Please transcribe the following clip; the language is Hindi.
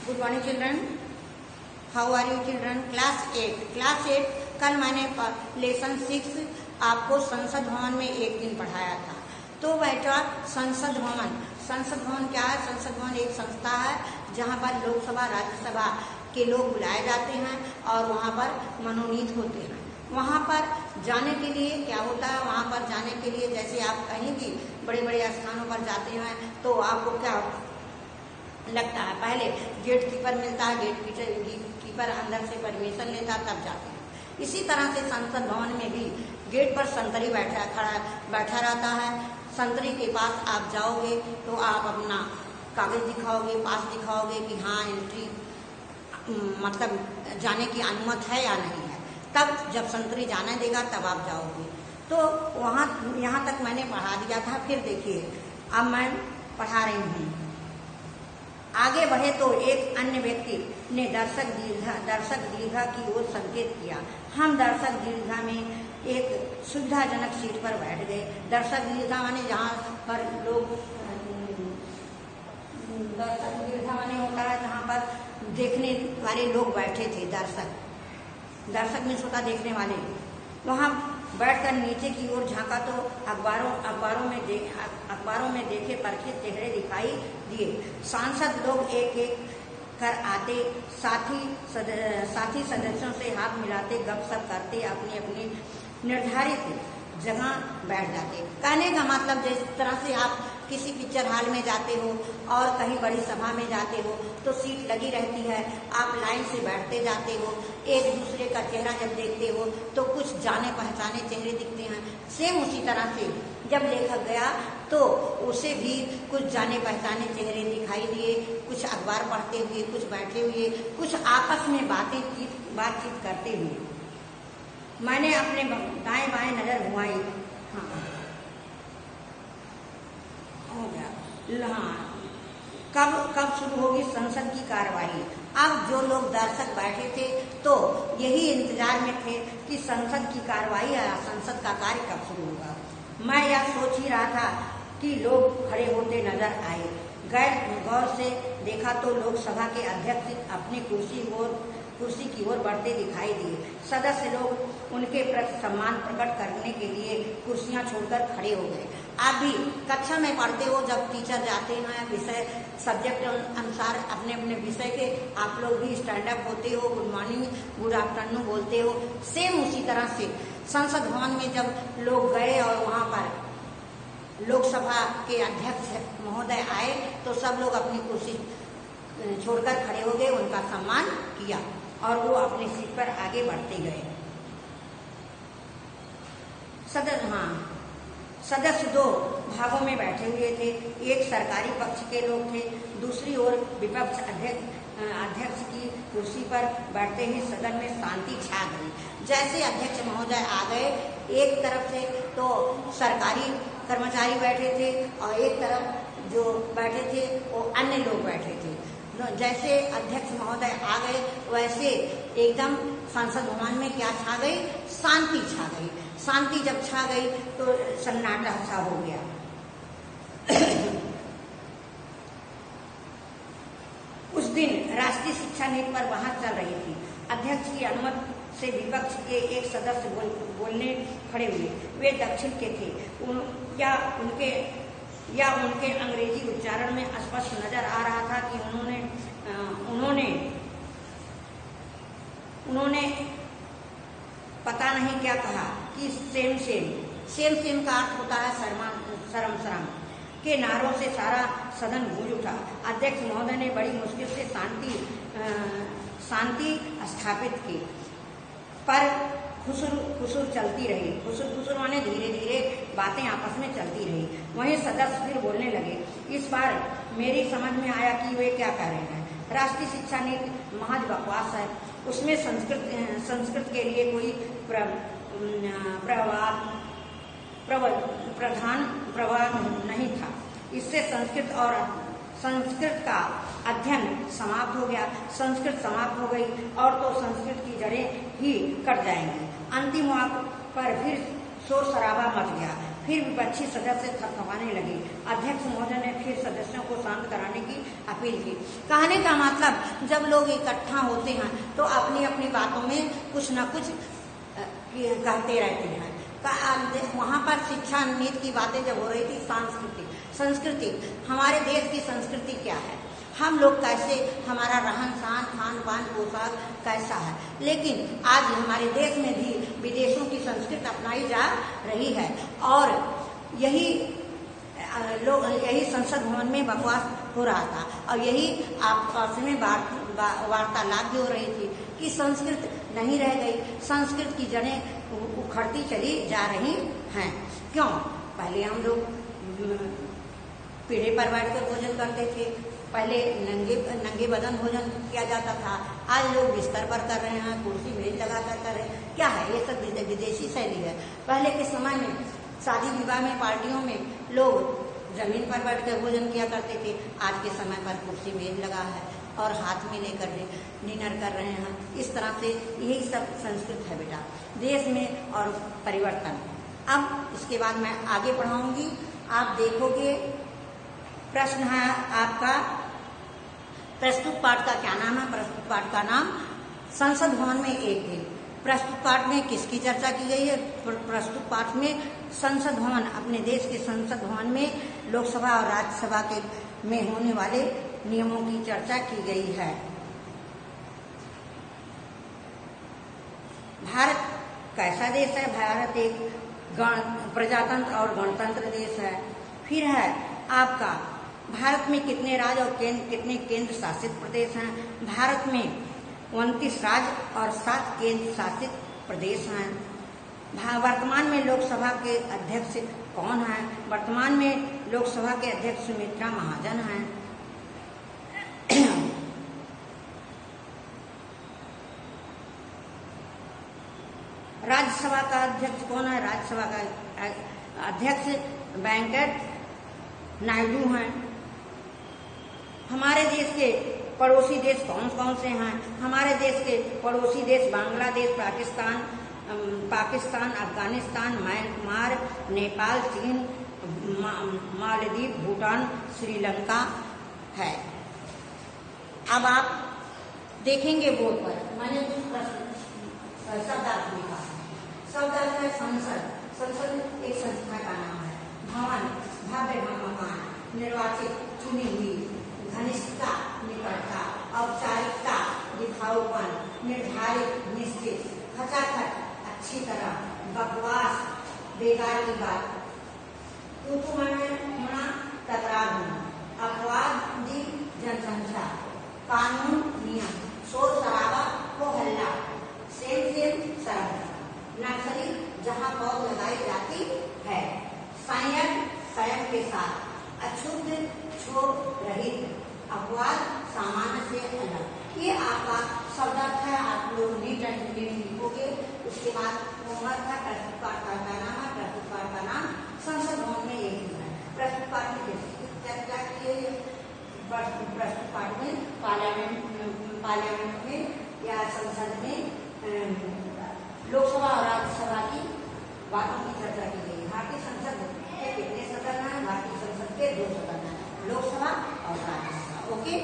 Good morning children, how are you children. Class 8 कल मैंने लेसन 6 आपको संसद भवन में एक दिन पढ़ाया था। तो बेटा संसद भवन क्या है? संसद भवन एक संस्था है जहाँ पर लोकसभा राज्यसभा के लोग बुलाए जाते हैं और वहाँ पर मनोनीत होते हैं। वहाँ पर जाने के लिए क्या होता है? वहाँ पर जाने के लिए जैसे आप कहीं भी बड़े बड़े स्थानों पर जाते हैं तो आपको क्या लगता है? पहले गेट कीपर मिलता है, गेट कीपर अंदर से परमिशन लेता तब जाते हैं। इसी तरह से संसद भवन में भी गेट पर संतरी बैठा रहता है। संतरी के पास आप जाओगे तो आप अपना कागज दिखाओगे, पास दिखाओगे कि हाँ एंट्री मतलब जाने की अनुमति है या नहीं है। तब जब संतरी जाने देगा तब आप जाओगे। तो वहाँ यहाँ तक मैंने पढ़ा दिया था। फिर देखिए अब मैं पढ़ा रही हूँ। आगे बढ़े तो एक अन्य व्यक्ति ने दर्शक दीर्घा की ओर संकेत किया। हम दर्शक दीर्घा में एक सुविधाजनक सीट पर बैठ गए। दर्शक दीर्घा माने जहाँ पर लोग दर्शक दीर्घा माने होता है जहाँ पर देखने वाले लोग बैठे थे। दर्शक में होता देखने वाले। वहाँ बैठकर नीचे की ओर झांका तो अखबारों में देखे परखे चेहरे दिखाई दिए। सांसद लोग एक एक कर आते, साथी सदस्यों से हाथ मिलाते, गपशप करते, अपनी अपनी निर्धारित जगह बैठ जाते। कहने का मतलब जिस तरह से आप किसी पिक्चर हॉल में जाते हो और कहीं बड़ी सभा में जाते हो तो सीट लगी रहती है, आप लाइन से बैठते जाते हो, एक दूसरे का चेहरा जब देखते हो तो कुछ जाने पहचाने चेहरे दिखते हैं। सेम उसी तरह से जब लेखक गया तो उसे भी कुछ जाने पहचाने चेहरे दिखाई दिए, कुछ अखबार पढ़ते हुए, कुछ बैठे हुए, कुछ आपस में बातचीत करते हुए। मैंने अपने दाएं बाएं नजर घुमाई। हाँ हो गया। हाँ, कब शुरू होगी संसद की कार्यवाही? अब जो लोग दर्शक बैठे थे तो यही इंतजार में थे कि संसद की कार्यवाही या संसद का कार्य कब शुरू होगा। मैं यह सोच ही रहा था कि लोग खड़े होते नजर आए। गौर से देखा तो लोकसभा के अध्यक्ष अपनी कुर्सी की ओर बढ़ते दिखाई दिए। सदस्य लोग उनके प्रति सम्मान प्रकट करने के लिए कुर्सियां छोड़कर खड़े हो गए। आप भी कक्षा में पढ़ते हो, जब टीचर जाते हैं विषय सब्जेक्ट अनुसार अपने अपने विषय के, आप लोग भी स्टैंड अप होते हो, गुड मॉर्निंग गुड आफ्टरनून बोलते हो। सेम उसी तरह से संसद भवन में जब लोग गए और वहाँ पर लोकसभा के अध्यक्ष महोदय आए तो सब लोग अपनी कुर्सी छोड़कर खड़े हो गए, उनका सम्मान किया और वो अपनी सीट पर आगे बढ़ते गए। सदस्य दो भागों में बैठे हुए थे। एक सरकारी पक्ष के लोग थे, दूसरी ओर विपक्ष अध्यक्ष की कुर्सी पर बैठते ही सदन में शांति छा गई। जैसे अध्यक्ष महोदय आ गए, एक तरफ से तो सरकारी कर्मचारी बैठे थे और एक तरफ जो बैठे थे वो अन्य लोग बैठे थे। जैसे अध्यक्ष महोदय आ गए वैसे एकदम संसद भवन में क्या छा गई? शांति छा गई। शांति जब छा गई तो सन्नाटा सा हो गया। उस दिन राष्ट्रीय शिक्षा नीति पर बहस चल रही थी। अध्यक्ष की अनुमति से विपक्ष के एक सदस्य बोलने खड़े हुए। वे दक्षिण के थे या उनके अंग्रेजी उच्चारण में स्पष्ट नजर आ रहा था कि उन्होंने पता नहीं क्या कहा कि सेम का अर्थ होता है शर्म के नारों से सारा सदन गूंज उठा। अध्यक्ष महोदय ने बड़ी मुश्किल से शांति स्थापित की, पर खुसुर चलती रही। खुसुर माने धीरे धीरे बातें आपस में चलती रही। वहीं सदस्य फिर बोलने लगे। इस बार मेरी समझ में आया कि वे क्या कह रहे हैं। राष्ट्रीय शिक्षा नीति महज बकवास है। उसमें संस्कृत के लिए कोई प्रभाव नहीं था। इससे संस्कृत का अध्ययन समाप्त हो गया। संस्कृत समाप्त हो गई और तो संस्कृत की जड़ें ही कट जाएंगी। अंतिम वाक्य पर फिर शोर शराबा मच गया। फिर विपक्षी सदस्य थपथपाने लगे। अध्यक्ष महोदय ने फिर सदस्यों को शांत कराने की अपील की। कहने का मतलब जब लोग इकट्ठा होते हैं तो अपनी अपनी बातों में कुछ न कुछ कहते रहते हैं। वहाँ पर शिक्षा नीति की बातें जब हो रही थी, संस्कृति हमारे देश की संस्कृति क्या है, हम लोग कैसे, हमारा रहन सहन, खान पान, पोशाक कैसा है। लेकिन आज हमारे देश में भी विदेशों की संस्कृति अपनाई जा रही है और यही संसद भवन में बकवास हो रहा था और यही आपस में वार्तालाप भी हो रही थी कि संस्कृत नहीं रह गई, संस्कृत की जड़ें उखड़ती चली जा रही हैं। क्यों? पहले हम लोग पीढ़े पर बैठकर भोजन करते थे, पहले नंगे बदन भोजन किया जाता था, आज लोग बिस्तर पर कर रहे हैं, कुर्सी मेज लगाकर कर रहे हैं। क्या है ये? सब विदेशी शैली है। पहले के समय में शादी विवाह में, पार्टियों में लोग जमीन पर बैठकर भोजन किया करते थे, आज के समय पर कुर्सी मेज लगा है और हाथ में लेकर डिनर कर रहे हैं। इस तरह से यही सब संस्कृत है बेटा देश में और परिवर्तन। अब इसके बाद मैं आगे पढ़ाऊंगी, आप देखोगे। प्रश्न है आपका, प्रस्तुत पाठ का क्या नाम है? प्रस्तुत पाठ का नाम संसद भवन में एक दिन। प्रस्तुत पाठ में किसकी चर्चा की गई है? प्रस्तुत पाठ में संसद भवन, अपने देश के संसद भवन में लोकसभा और राज्यसभा के में होने वाले नियमों की चर्चा की गई है। भारत कैसा देश है? भारत एक प्रजातंत्र और गणतंत्र देश है। फिर है आपका, भारत में कितने राज्य और कितने केंद्र शासित प्रदेश हैं? भारत में 29 राज्य और 7 केंद्र शासित प्रदेश हैं। वर्तमान में लोकसभा के अध्यक्ष कौन हैं? वर्तमान में लोकसभा के अध्यक्ष सुमित्रा महाजन हैं। राज्यसभा का अध्यक्ष कौन है? राज्यसभा का अध्यक्ष वेंकट नायडू हैं। हमारे देश के पड़ोसी देश कौन कौन से हैं? हमारे देश के पड़ोसी देश बांग्लादेश, पाकिस्तान, अफगानिस्तान, म्यांमार, नेपाल, चीन, मालदीव, भूटान, श्रीलंका है। अब आप देखेंगे बोर्ड पर, मैंने कुछ प्रश्न शब्दार्थ लिखा है। शब्दार्थ है संसद। संसद एक संस्था का नाम है। भवन, भव्य मकान, निर्वाचित, चुनी हुई, घनिष्ठता, निकटता, औपचारिकता, दिखाऊपन, निर्धारित, निश्चित, खचाखच, अच्छी तरह, बकवास, बेकार की बात, होना, टकराव होना, अपवादी जनसंख्या, कानून नियम, शोर शराबा, हो हल्ला, सेम सड़क, नर्सरी जहाँ पौध लगाई जाती है, संयम के साथ, अशुद्ध, छोर रहित, अपवाद, सामान्य से अलग। ये आपका शब्दार्थ है। आप लोग नीट एंड क्लीन लिखोगे। उसके बाद होमवर्क है, प्रस्तुत पाठ का नाम है। प्रस्तुत पाठ का नाम संसद भवन में एक दिन है। प्रस्तुत पाठ में चर्चा की, प्रस्तुत पाठ में पार्लियामेंट में या संसद में लोकसभा और राज्यसभा की बातों की चर्चा की गई। भारतीय संसद के कितने सदन हैं? भारतीय संसद के 2 सदन हैं, लोकसभा और राज्यसभा। ओके।